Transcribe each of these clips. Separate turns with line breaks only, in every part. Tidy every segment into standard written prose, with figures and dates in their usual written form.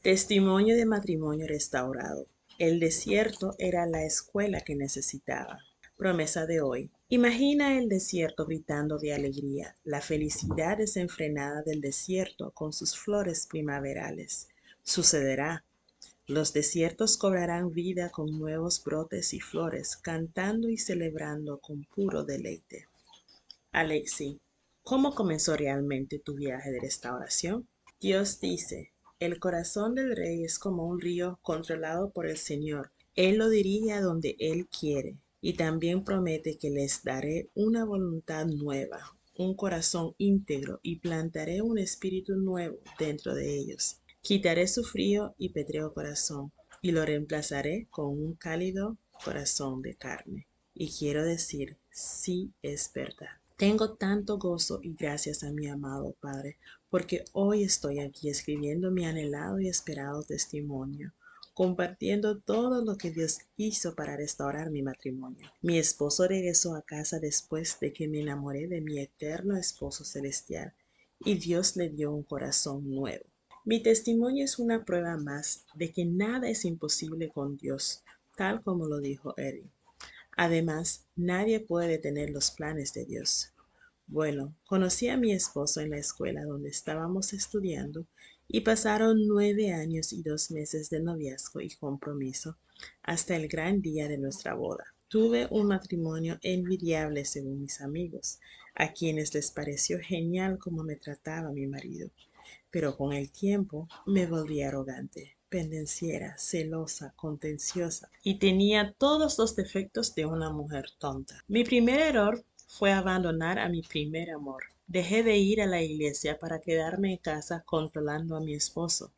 Testimonio de matrimonio restaurado. El desierto era la escuela que necesitaba. Promesa de hoy. Imagina el desierto gritando de alegría, la felicidad desenfrenada del desierto con sus flores primaverales. Sucederá. Los desiertos cobrarán vida con nuevos brotes y flores, cantando y celebrando con puro deleite. Alexi, ¿cómo comenzó realmente tu viaje de restauración? Dios dice, el corazón del rey es como un río controlado por el Señor. Él lo dirige a donde Él quiere. Y también promete que les daré una voluntad nueva, un corazón íntegro y plantaré un espíritu nuevo dentro de ellos. Quitaré su frío y pétreo corazón y lo reemplazaré con un cálido corazón de carne. Y quiero decir, sí es verdad. Tengo tanto gozo y gracias a mi amado Padre, porque hoy estoy aquí escribiendo mi anhelado y esperado testimonio, compartiendo todo lo que Dios hizo para restaurar mi matrimonio. Mi esposo regresó a casa después de que me enamoré de mi eterno esposo celestial, y Dios le dio un corazón nuevo. Mi testimonio es una prueba más de que nada es imposible con Dios, tal como lo dijo Eddie. Además, nadie puede detener los planes de Dios. Bueno, conocí a mi esposo en la escuela donde estábamos estudiando y pasaron 9 años y 2 meses de noviazgo y compromiso hasta el gran día de nuestra boda. Tuve un matrimonio envidiable según mis amigos, a quienes les pareció genial cómo me trataba mi marido. Pero con el tiempo me volví arrogante, pendenciera, celosa, contenciosa y tenía todos los defectos de una mujer tonta. Mi primer error fue abandonar a mi primer amor. Dejé de ir a la iglesia para quedarme en casa controlando a mi esposo.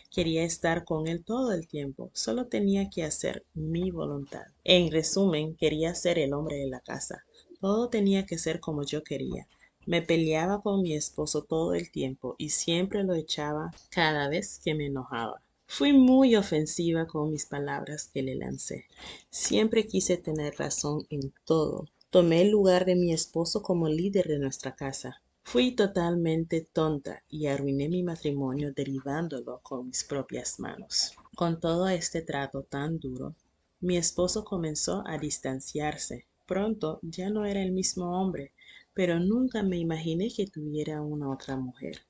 Quería estar con él todo el tiempo, solo tenía que hacer mi voluntad. En resumen, quería ser el hombre de la casa. Todo tenía que ser como yo quería. Me peleaba con mi esposo todo el tiempo y siempre lo echaba cada vez que me enojaba. Fui muy ofensiva con mis palabras que le lancé. Siempre quise tener razón en todo. Tomé el lugar de mi esposo como líder de nuestra casa. Fui totalmente tonta y arruiné mi matrimonio derivándolo con mis propias manos. Con todo este trato tan duro, mi esposo comenzó a distanciarse. Pronto ya no era el mismo hombre, pero nunca me imaginé que tuviera una otra mujer.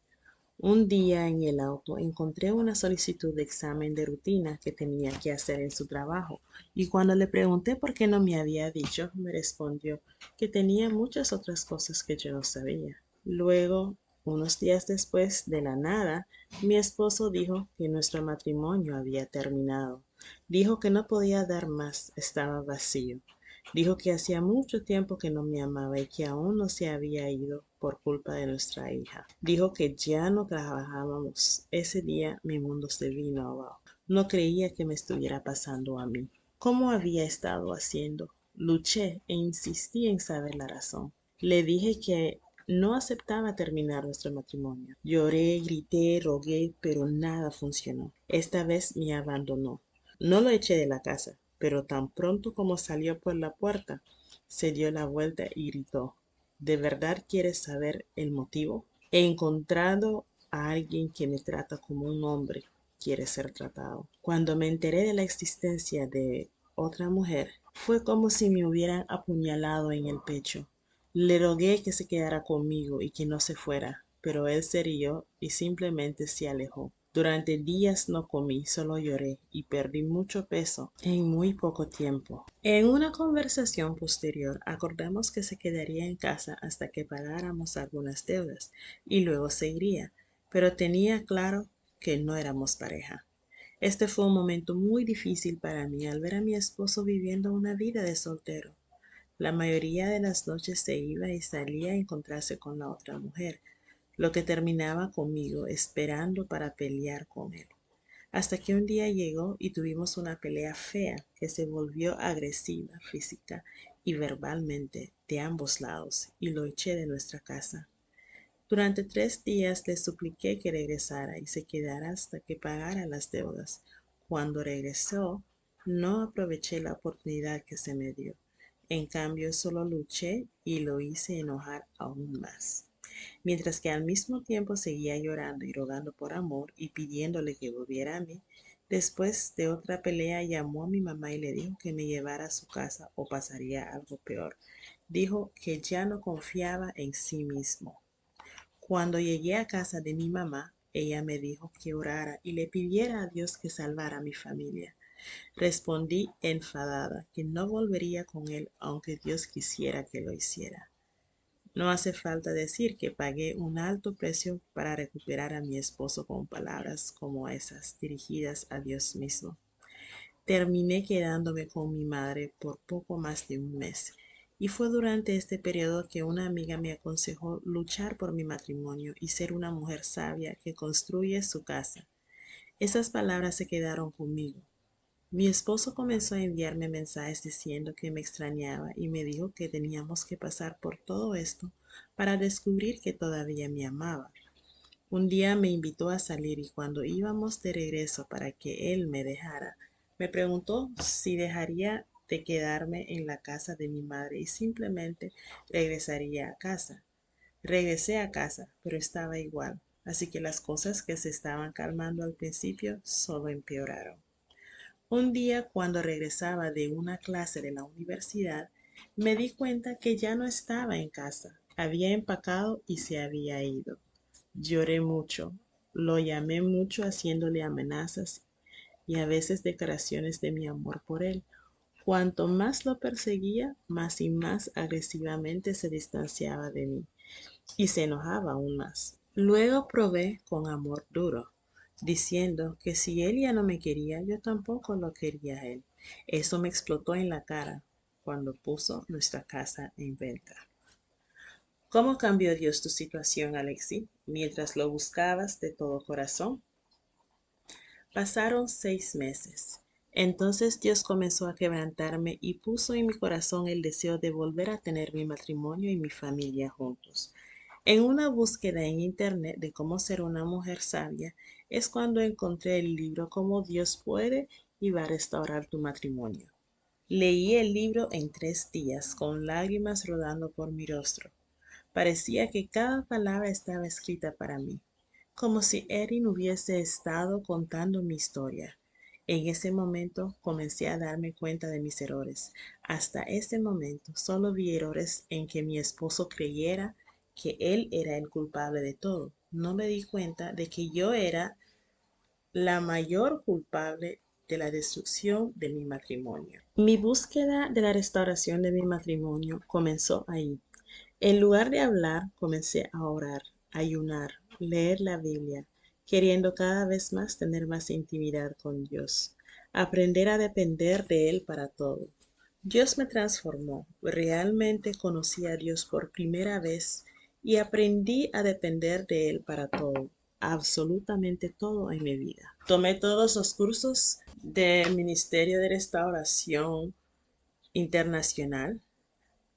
Un día en el auto encontré una solicitud de examen de rutina que tenía que hacer en su trabajo y cuando le pregunté por qué no me había dicho, me respondió que tenía muchas otras cosas que yo no sabía. Luego, unos días después, de la nada, mi esposo dijo que nuestro matrimonio había terminado. Dijo que no podía dar más, estaba vacío. Dijo que hacía mucho tiempo que no me amaba y que aún no se había ido por culpa de nuestra hija. Dijo que ya no trabajábamos. Ese día mi mundo se vino abajo. No creía que me estuviera pasando a mí. ¿Cómo había estado haciendo? Luché e insistí en saber la razón. Le dije que no aceptaba terminar nuestro matrimonio. Lloré, grité, rogué, pero nada funcionó. Esta vez me abandonó. No lo eché de la casa, pero tan pronto como salió por la puerta, se dio la vuelta y gritó, ¿de verdad quieres saber el motivo? He encontrado a alguien que me trata como un hombre quiere ser tratado. Cuando me enteré de la existencia de otra mujer, fue como si me hubieran apuñalado en el pecho. Le rogué que se quedara conmigo y que no se fuera, pero él se rió y simplemente se alejó. Durante días no comí, solo lloré y perdí mucho peso en muy poco tiempo. En una conversación posterior acordamos que se quedaría en casa hasta que pagáramos algunas deudas y luego se iría, pero tenía claro que no éramos pareja. Este fue un momento muy difícil para mí al ver a mi esposo viviendo una vida de soltero. La mayoría de las noches se iba y salía a encontrarse con la otra mujer, lo que terminaba conmigo esperando para pelear con él. Hasta que un día llegó y tuvimos una pelea fea que se volvió agresiva física y verbalmente de ambos lados y lo eché de nuestra casa. Durante 3 días le supliqué que regresara y se quedara hasta que pagara las deudas. Cuando regresó, no aproveché la oportunidad que se me dio. En cambio, solo luché y lo hice enojar aún más. Mientras que al mismo tiempo seguía llorando y rogando por amor y pidiéndole que volviera a mí. Después de otra pelea llamó a mi mamá y le dijo que me llevara a su casa o pasaría algo peor. Dijo que ya no confiaba en sí mismo. Cuando llegué a casa de mi mamá, ella me dijo que orara y le pidiera a Dios que salvara a mi familia. Respondí enfadada que no volvería con él aunque Dios quisiera que lo hiciera. No hace falta decir que pagué un alto precio para recuperar a mi esposo con palabras como esas dirigidas a Dios mismo. Terminé quedándome con mi madre por poco más de un mes, y fue durante este periodo que una amiga me aconsejó luchar por mi matrimonio y ser una mujer sabia que construye su casa. Esas palabras se quedaron conmigo. Mi esposo comenzó a enviarme mensajes diciendo que me extrañaba y me dijo que teníamos que pasar por todo esto para descubrir que todavía me amaba. Un día me invitó a salir y cuando íbamos de regreso para que él me dejara, me preguntó si dejaría de quedarme en la casa de mi madre y simplemente regresaría a casa. Regresé a casa, pero estaba igual, así que las cosas que se estaban calmando al principio solo empeoraron. Un día, cuando regresaba de una clase de la universidad, me di cuenta que ya no estaba en casa. Había empacado y se había ido. Lloré mucho, lo llamé mucho haciéndole amenazas y a veces declaraciones de mi amor por él. Cuanto más lo perseguía, más y más agresivamente se distanciaba de mí y se enojaba aún más. Luego probé con amor duro, diciendo que si él ya no me quería, yo tampoco lo quería a él. Eso me explotó en la cara cuando puso nuestra casa en venta. ¿Cómo cambió Dios tu situación, Alexi, mientras lo buscabas de todo corazón? Pasaron 6 meses. Entonces Dios comenzó a quebrantarme y puso en mi corazón el deseo de volver a tener mi matrimonio y mi familia juntos. En una búsqueda en internet de cómo ser una mujer sabia, es cuando encontré el libro Cómo Dios puede y va a restaurar tu matrimonio. Leí el libro en 3 días, con lágrimas rodando por mi rostro. Parecía que cada palabra estaba escrita para mí, como si Erin hubiese estado contando mi historia. En ese momento comencé a darme cuenta de mis errores. Hasta ese momento solo vi errores en que mi esposo creyera que él era el culpable de todo. No me di cuenta de que yo era la mayor culpable de la destrucción de mi matrimonio. Mi búsqueda de la restauración de mi matrimonio comenzó ahí. En lugar de hablar, comencé a orar, ayunar, leer la Biblia, queriendo cada vez más tener más intimidad con Dios, aprender a depender de Él para todo. Dios me transformó, realmente conocí a Dios por primera vez y aprendí a depender de Él para todo, absolutamente todo en mi vida. Tomé todos los cursos del Ministerio de Restauración Internacional,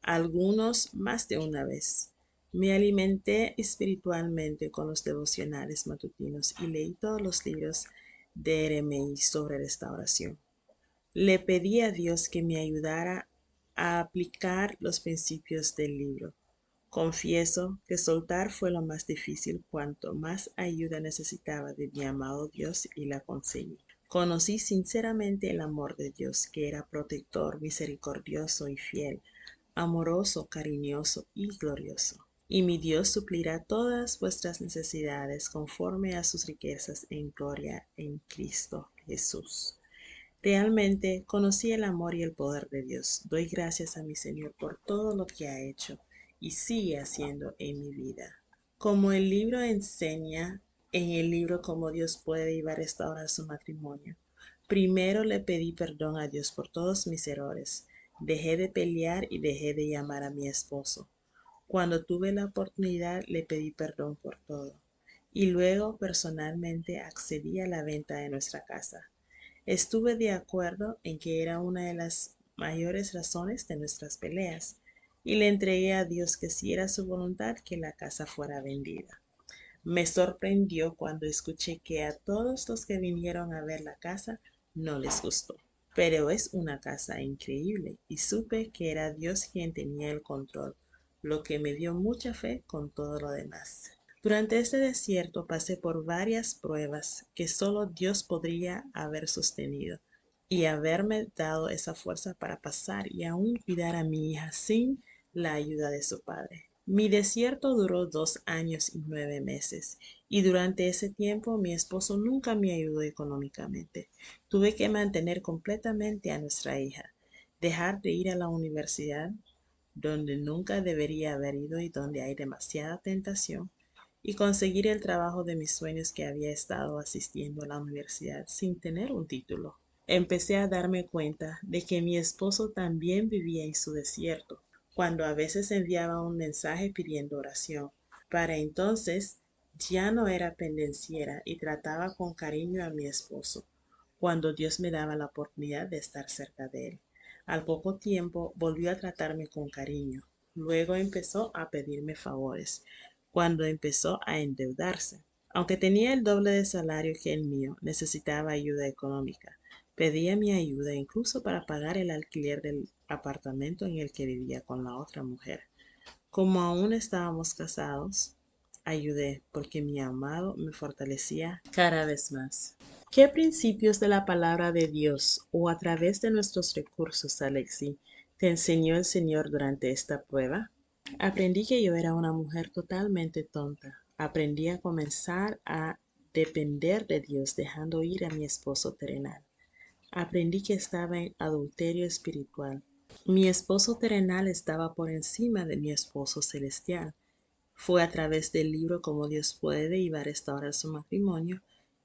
algunos más de una vez. Me alimenté espiritualmente con los devocionales matutinos y leí todos los libros de RMI sobre restauración. Le pedí a Dios que me ayudara a aplicar los principios del libro. Confieso que soltar fue lo más difícil cuanto más ayuda necesitaba de mi amado Dios y la conseguí. Conocí sinceramente el amor de Dios, que era protector, misericordioso y fiel, amoroso, cariñoso y glorioso. Y mi Dios suplirá todas vuestras necesidades conforme a sus riquezas en gloria en Cristo Jesús. Realmente conocí el amor y el poder de Dios. Doy gracias a mi Señor por todo lo que ha hecho y sigue haciendo en mi vida. Como el libro enseña, en el libro Cómo Dios puede y va a restaurar su matrimonio, primero le pedí perdón a Dios por todos mis errores. Dejé de pelear y dejé de llamar a mi esposo. Cuando tuve la oportunidad le pedí perdón por todo. Y luego personalmente accedí a la venta de nuestra casa. Estuve de acuerdo en que era una de las mayores razones de nuestras peleas, y le entregué a Dios que si era su voluntad que la casa fuera vendida. Me sorprendió cuando escuché que a todos los que vinieron a ver la casa no les gustó. Pero es una casa increíble y supe que era Dios quien tenía el control. lo que me dio mucha fe con todo lo demás. Durante este desierto pasé por varias pruebas que solo Dios podría haber sostenido y haberme dado esa fuerza para pasar y aún cuidar a mi hija sin la ayuda de su padre. Mi desierto duró 2 años y 9 meses y durante ese tiempo mi esposo nunca me ayudó económicamente. Tuve que mantener completamente a nuestra hija, dejar de ir a la universidad, donde nunca debería haber ido y donde hay demasiada tentación, y conseguir el trabajo de mis sueños que había estado asistiendo a la universidad sin tener un título. Empecé a darme cuenta de que mi esposo también vivía en su desierto, cuando a veces enviaba un mensaje pidiendo oración. Para entonces ya no era pendenciera y trataba con cariño a mi esposo, cuando Dios me daba la oportunidad de estar cerca de él. Al poco tiempo volvió a tratarme con cariño. Luego empezó a pedirme favores, cuando empezó a endeudarse. Aunque tenía el doble de salario que el mío, necesitaba ayuda económica. Pedía mi ayuda incluso para pagar el alquiler del apartamento en el que vivía con la otra mujer. Como aún estábamos casados, ayudé porque mi amado me fortalecía cada vez más. ¿Qué principios de la palabra de Dios o a través de nuestros recursos, Alexi, te enseñó el Señor durante esta prueba? Aprendí que yo era una mujer totalmente tonta. Aprendí a comenzar a depender de Dios dejando ir a mi esposo terrenal. Aprendí que estaba en adulterio espiritual. Mi esposo terrenal estaba por encima de mi esposo celestial. Fue a través del libro Cómo Dios puede y va a restaurar su matrimonio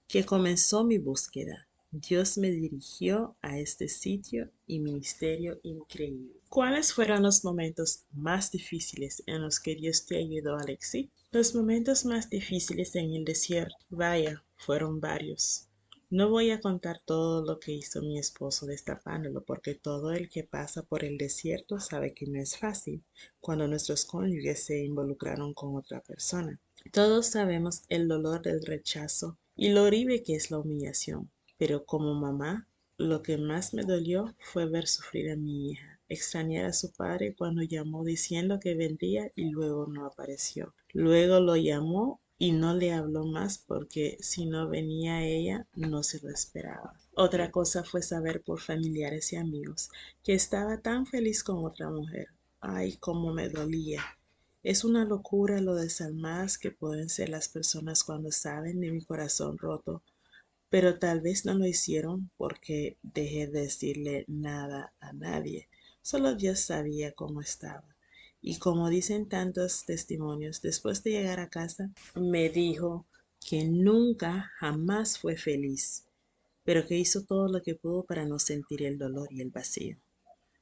que comenzó mi búsqueda. Dios me dirigió a este sitio y ministerio increíble. ¿Cuáles fueron los momentos más difíciles en los que Dios te ayudó, Alexi? Los momentos más difíciles en el desierto, vaya, fueron varios. No voy a contar todo lo que hizo mi esposo destapándolo, porque todo el que pasa por el desierto sabe que no es fácil cuando nuestros cónyuges se involucraron con otra persona. Todos sabemos el dolor del rechazo y lo horrible que es la humillación, pero como mamá, lo que más me dolió fue ver sufrir a mi hija, extrañar a su padre cuando llamó diciendo que vendría y luego no apareció. Luego lo llamó y no le habló más porque si no venía ella no se lo esperaba. Otra cosa fue saber por familiares y amigos que estaba tan feliz con otra mujer. Ay, cómo me dolía. Es una locura lo desalmadas que pueden ser las personas cuando saben de mi corazón roto, pero tal vez no lo hicieron porque dejé de decirle nada a nadie. Solo Dios sabía cómo estaba. Y como dicen tantos testimonios, después de llegar a casa, me dijo que nunca, jamás fue feliz, pero que hizo todo lo que pudo para no sentir el dolor y el vacío.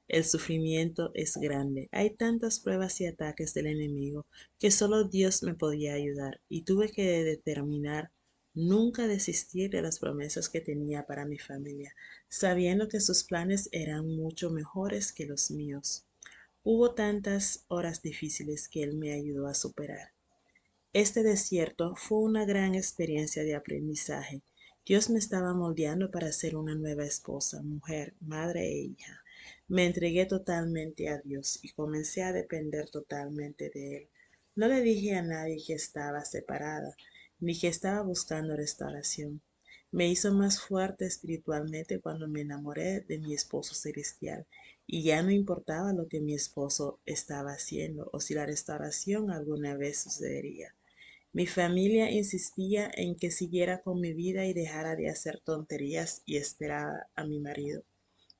El sufrimiento es grande. Hay tantas pruebas y ataques del enemigo que solo Dios me podía ayudar y tuve que determinar nunca desistir de las promesas que tenía para mi familia, sabiendo que sus planes eran mucho mejores que los míos. Hubo tantas horas difíciles que Él me ayudó a superar. Este desierto fue una gran experiencia de aprendizaje. Dios me estaba moldeando para ser una nueva esposa, mujer, madre e hija. Me entregué totalmente a Dios y comencé a depender totalmente de Él. No le dije a nadie que estaba separada, ni que estaba buscando restauración. Me hizo más fuerte espiritualmente cuando me enamoré de mi esposo celestial y ya no importaba lo que mi esposo estaba haciendo o si la restauración alguna vez sucedería. Mi familia insistía en que siguiera con mi vida y dejara de hacer tonterías y esperaba a mi marido,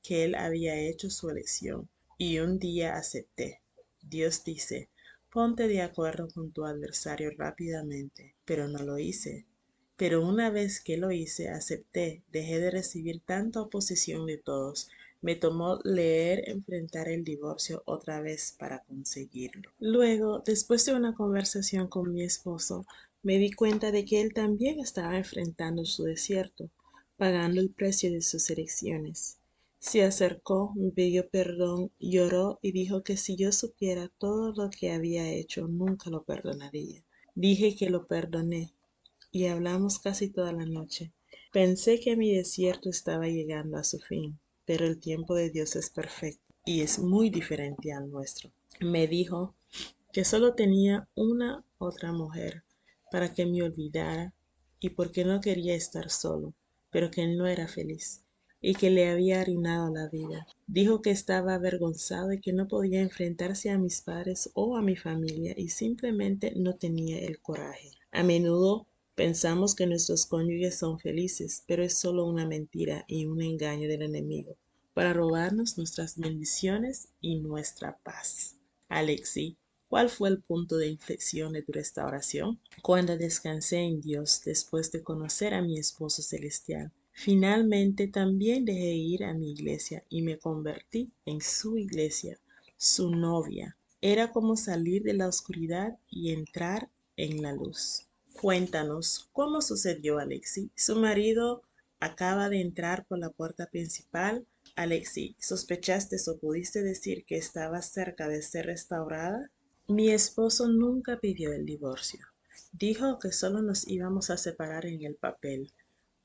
que él había hecho su elección. Y un día acepté. Dios dice, ponte de acuerdo con tu adversario rápidamente, pero no lo hice. Pero una vez que lo hice, acepté, dejé de recibir tanta oposición de todos. Me tomó leer enfrentar el divorcio otra vez para conseguirlo. Luego, después de una conversación con mi esposo, me di cuenta de que él también estaba enfrentando su desierto, pagando el precio de sus elecciones. Se acercó, me pidió perdón, lloró y dijo que si yo supiera todo lo que había hecho, nunca lo perdonaría. Dije que lo perdoné y hablamos casi toda la noche. Pensé que mi desierto estaba llegando a su fin, pero el tiempo de Dios es perfecto y es muy diferente al nuestro. Me dijo que solo tenía una otra mujer para que me olvidara y porque no quería estar solo, pero que no era feliz y que le había arruinado la vida. Dijo que estaba avergonzado y que no podía enfrentarse a mis padres o a mi familia y simplemente no tenía el coraje. A menudo pensamos que nuestros cónyuges son felices, pero es solo una mentira y un engaño del enemigo para robarnos nuestras bendiciones y nuestra paz. Alexi, ¿cuál fue el punto de inflexión de tu restauración? Cuando descansé en Dios después de conocer a mi esposo celestial. Finalmente también dejé ir a mi iglesia y me convertí en su iglesia, su novia. Era como salir de la oscuridad y entrar en la luz. Cuéntanos, ¿cómo sucedió, Alexi? Su marido acaba de entrar por la puerta principal. Alexi, ¿sospechaste o pudiste decir que estabas cerca de ser restaurada? Mi esposo nunca pidió el divorcio. Dijo que solo nos íbamos a separar en el papel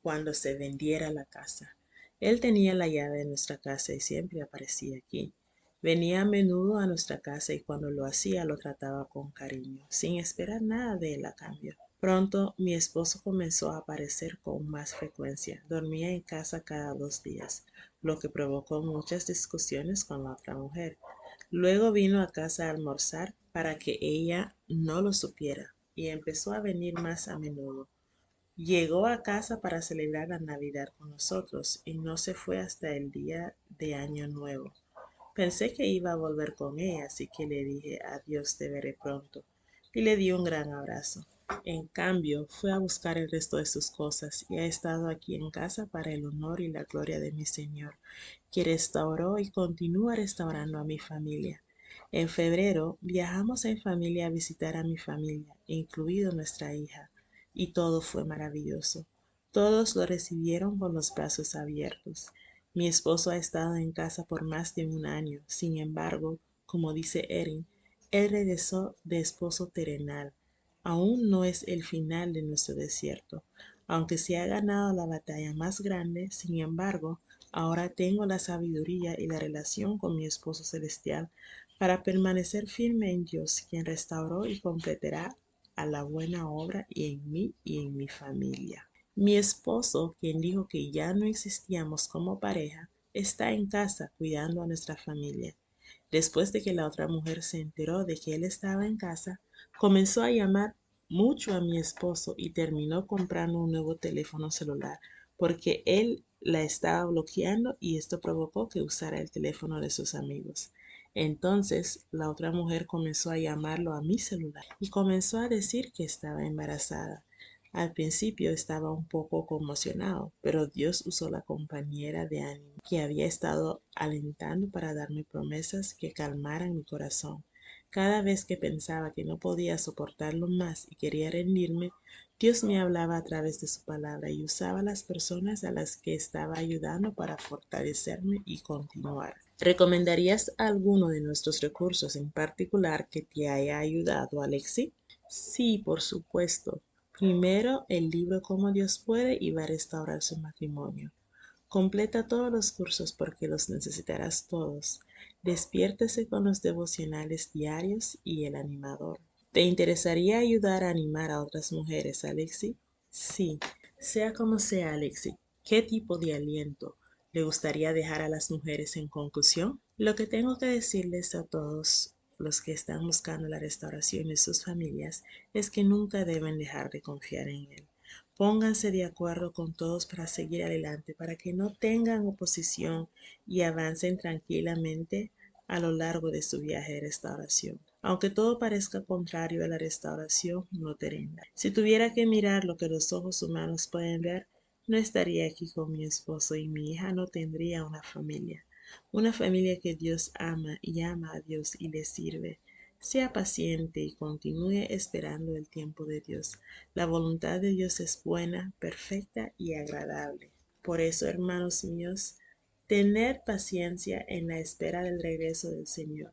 cuando se vendiera la casa. Él tenía la llave de nuestra casa y siempre aparecía aquí. Venía a menudo a nuestra casa y cuando lo hacía lo trataba con cariño, sin esperar nada de él a cambio. Pronto mi esposo comenzó a aparecer con más frecuencia. Dormía en casa cada 2 días, lo que provocó muchas discusiones con la otra mujer. Luego vino a casa a almorzar para que ella no lo supiera y empezó a venir más a menudo. Llegó a casa para celebrar la Navidad con nosotros y no se fue hasta el día de Año Nuevo. Pensé que iba a volver con ella, así que le dije adiós, te veré pronto, y le di un gran abrazo. En cambio, fue a buscar el resto de sus cosas y ha estado aquí en casa para el honor y la gloria de mi Señor, que restauró y continúa restaurando a mi familia. En febrero viajamos en familia a visitar a mi familia, incluido nuestra hija, y todo fue maravilloso. Todos lo recibieron con los brazos abiertos. Mi esposo ha estado en casa por más de un año. Sin embargo, como dice Erin, él regresó de esposo terrenal. Aún no es el final de nuestro desierto. Aunque se ha ganado la batalla más grande, sin embargo, ahora tengo la sabiduría y la relación con mi esposo celestial para permanecer firme en Dios, quien restauró y completará a la buena obra y en mí y en mi familia. Mi esposo, quien dijo que ya no existíamos como pareja, está en casa cuidando a nuestra familia. Después de que la otra mujer se enteró de que él estaba en casa, comenzó a llamar mucho a mi esposo y terminó comprando un nuevo teléfono celular porque él la estaba bloqueando y esto provocó que usara el teléfono de sus amigos. Entonces la otra mujer comenzó a llamarlo a mi celular y comenzó a decir que estaba embarazada. Al principio estaba un poco conmocionado, pero Dios usó la compañera de ánimo que había estado alentando para darme promesas que calmaran mi corazón. Cada vez que pensaba que no podía soportarlo más y quería rendirme, Dios me hablaba a través de su palabra y usaba a las personas a las que estaba ayudando para fortalecerme y continuar. ¿Recomendarías alguno de nuestros recursos en particular que te haya ayudado, Alexi? Sí, por supuesto. Primero, el libro Cómo Dios puede y va a restaurar su matrimonio. Completa todos los cursos porque los necesitarás todos. Despiértese con los devocionales diarios y el animador. ¿Te interesaría ayudar a animar a otras mujeres, Alexi? Sí, sea como sea, Alexi. ¿Qué tipo de aliento le gustaría dejar a las mujeres en conclusión? Lo que tengo que decirles a todos los que están buscando la restauración de sus familias es que nunca deben dejar de confiar en Él. Pónganse de acuerdo con todos para seguir adelante, para que no tengan oposición y avancen tranquilamente a lo largo de su viaje de restauración. Aunque todo parezca contrario a la restauración, no te rindas. Si tuviera que mirar lo que los ojos humanos pueden ver, no estaría aquí con mi esposo y mi hija no tendría una familia. Una familia que Dios ama y ama a Dios y le sirve. Sea paciente y continúe esperando el tiempo de Dios. La voluntad de Dios es buena, perfecta y agradable. Por eso, hermanos míos, tener paciencia en la espera del regreso del Señor.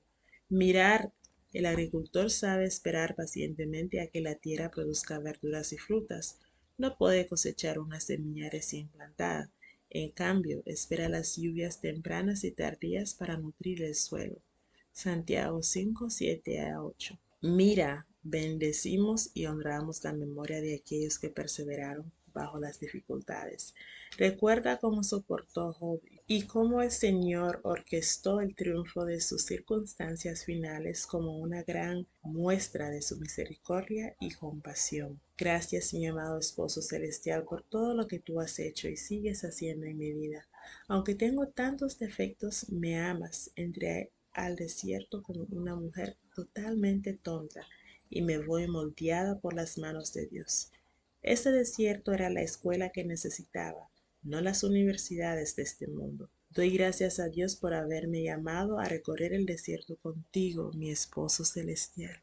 Mirar, el agricultor sabe esperar pacientemente a que la tierra produzca verduras y frutas. No puede cosechar una semilla recién plantada. En cambio, espera las lluvias tempranas y tardías para nutrir el suelo. Santiago 5, 7 a 8. Mira, bendecimos y honramos la memoria de aquellos que perseveraron bajo las dificultades. Recuerda cómo soportó Job y cómo el Señor orquestó el triunfo de sus circunstancias finales como una gran muestra de su misericordia y compasión. Gracias, mi amado esposo celestial, por todo lo que tú has hecho y sigues haciendo en mi vida. Aunque tengo tantos defectos, me amas. Entré al desierto como una mujer totalmente tonta y me voy moldeada por las manos de Dios. Ese desierto era la escuela que necesitaba, no las universidades de este mundo. Doy gracias a Dios por haberme llamado a recorrer el desierto contigo, mi esposo celestial.